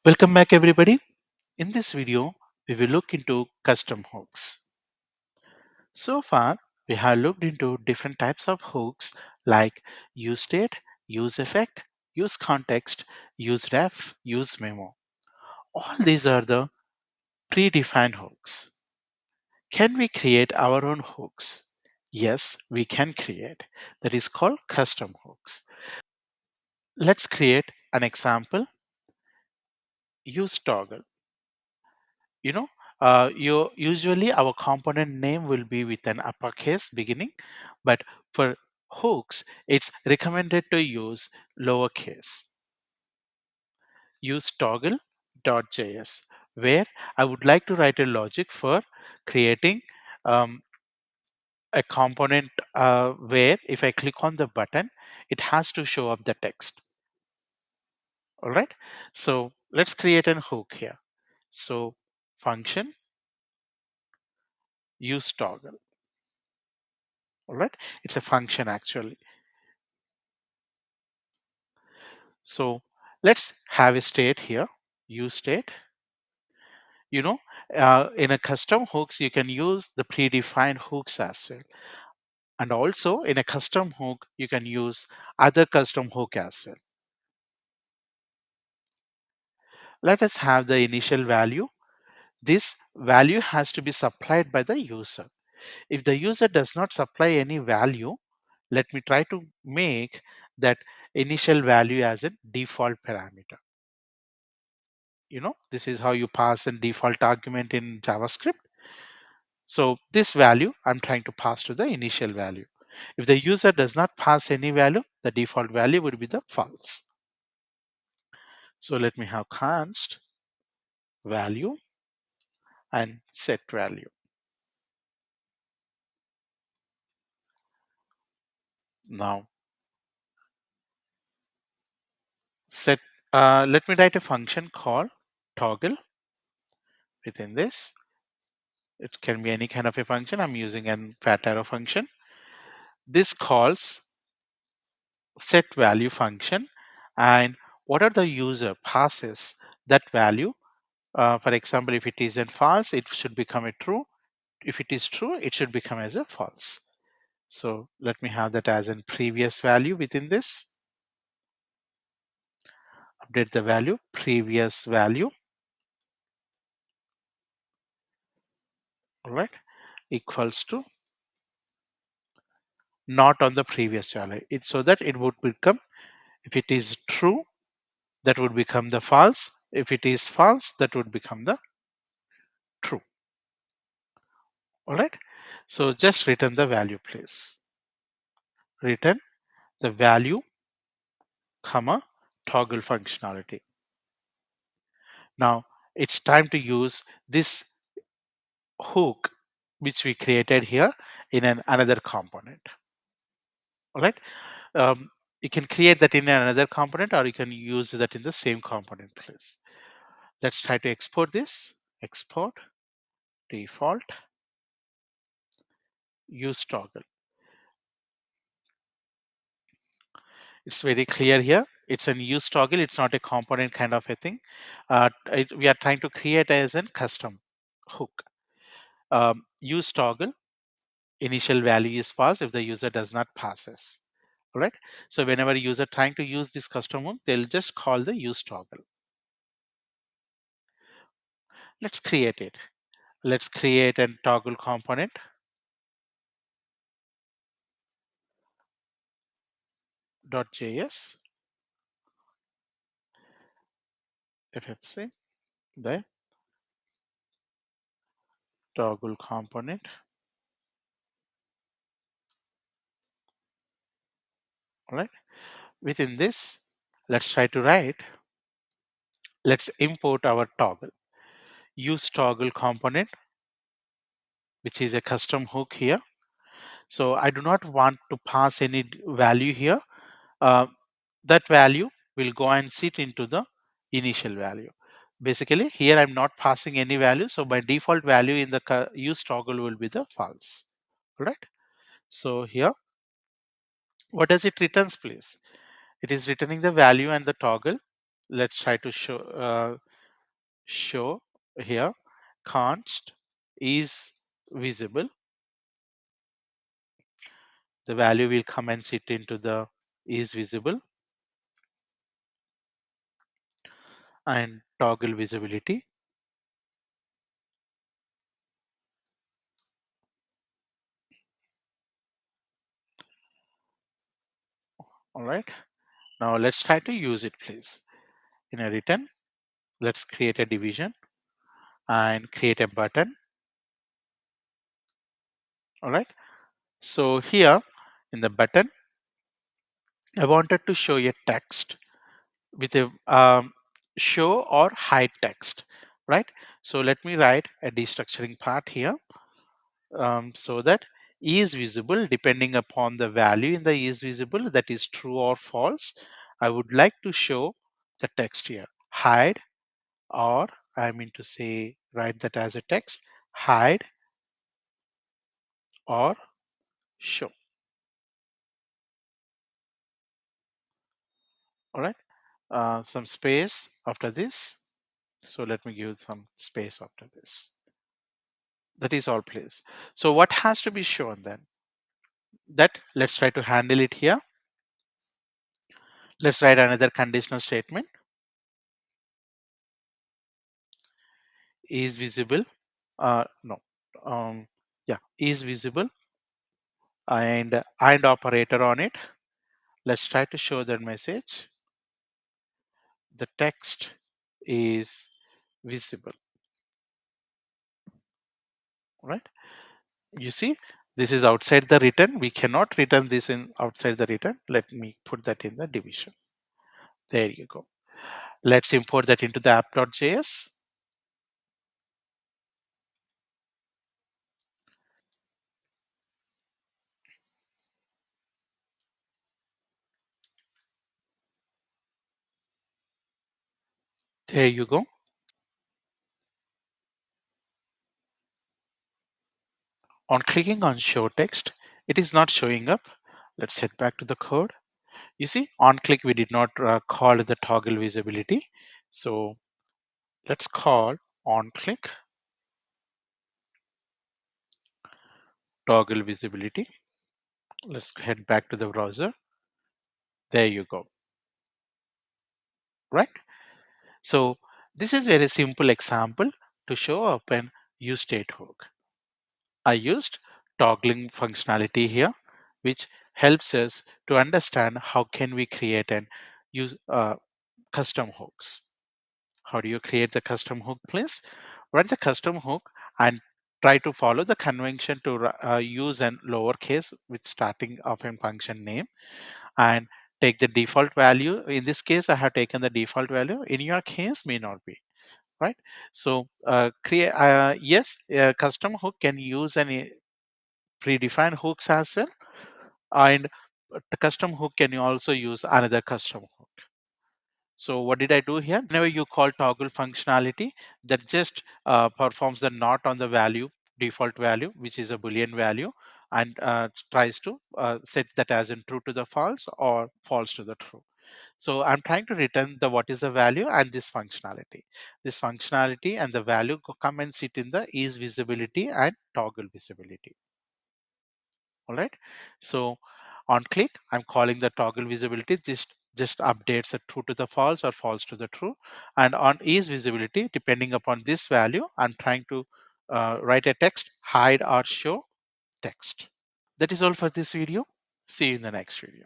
Welcome back everybody. In this video, we will look into custom hooks. So far, we have looked into different types of hooks like use state, use effect, use context, use ref, use memo. All these are the predefined hooks. Can we create our own hooks? Yes, we can create. That is called custom hooks. Let's create an example. Use toggle. you know you usually our component name will be with an uppercase beginning, but for hooks it's recommended to use lowercase. Use toggle.js, where I would like to write a logic for creating um, a component where if I click on the button it has to show up the text. All right, so let's create an hook here. So function use toggle. All right, it's a function actually. So let's have a state here. Use state. You know, in a custom hooks, you can use the predefined hooks as well. And also in a custom hook, you can use other custom hook as well. Let us have the initial value. This value has to be supplied by the user. If the user does not supply any value, let me try to make that initial value as a default parameter. This is how you pass a default argument in JavaScript. So this value I'm trying to pass to the initial value. If the user does not pass any value, the default value would be the false. So let me have const value and set value. Now set let me write a function called toggle. Within this, it can be any kind of a function. I'm using an fat arrow function. This calls set value function, and whatever the user passes that value. For example, if it is a false, it should become a true. If it is true, it should become as a false. So let me have that as a previous value within this. Update the value, previous value, all right, equals to not on the previous value. So that it would become, if it is true, that would become the false. If it is false, that would become the true. All right. So just return the value, please. Return the value, comma, toggle functionality. Now it's time to use this hook which we created here in another component. All right. Um, you can create that in another component or you can use that in the same component, please. Let's try to export this. Export default use toggle. It's very clear here. It's an use toggle. It's not a component kind of a thing. We are trying to create as a custom hook. Use toggle. Initial value is false if the user does not passes. All right. So whenever user trying to use this custom hook, they'll just call the use toggle. Let's create it. Let's create a toggle component. .js ffc the toggle component. All right. Within this, let's try to write. Let's import our toggle. Use toggle component, which is a custom hook here. So I do not want to pass any value here. Uh, that value will go and sit into the initial value. Basically, here I'm not passing any value. So by default value in the use toggle will be the false. All right. So here, what does it returns, please? It is returning the value and the toggle. Let's try to show. show here const is visible. The value will come and sit into the is visible, and toggle visibility. All right. Now let's try to use it, please. In a return, let's create a division and create a button. All right. So here in the button, I wanted to show a text with a show or hide text, right? So let me write a destructuring part here, so that is visible depending upon the value in the is visible, that is true or false. I would like to show the text here, hide, or I mean to say write that as a text, hide or show. All right. Some space after this. So let me give some space after this. That is all, please. So what has to be shown then? That let's try to handle it here. Let's write another conditional statement. Is visible. No. Um, yeah, is visible, and operator on it. Let's try to show that message. The text is visible. Right? You see, this is outside the return. We cannot return this in outside the return. Let me put that in the division. There you go. Let's import that into the app.js. There you go. On clicking on show text, it is not showing up. Let's head back to the code. You see, on click, we did not call the toggle visibility. So let's call on click toggle visibility. Let's head back to the browser. There you go. Right? So this is very simple example to show up an use state hook. I used toggling functionality here, which helps us to understand how can we create and use custom hooks. How do you create the custom hook, please? Write the custom hook and try to follow the convention to use an lowercase with starting of a function name, and take the default value. In this case, I have taken the default value. In your case, may not be. Right? So create yes, a custom hook can use any predefined hooks as well, and the custom hook can also use another custom hook. So what did I do here? Whenever you call toggle functionality, that just performs the not on the value, default value, which is a Boolean value, and tries to set that as in true to the false or false to the true. So I'm trying to return the what is the value and this functionality. This functionality and the value come and sit in the is visibility and toggle visibility. All right. So on click, I'm calling the toggle visibility. Just updates a true to the false or false to the true. And on is visibility, depending upon this value, I'm trying to write a text, hide or show text. That is all for this video. See you in the next video.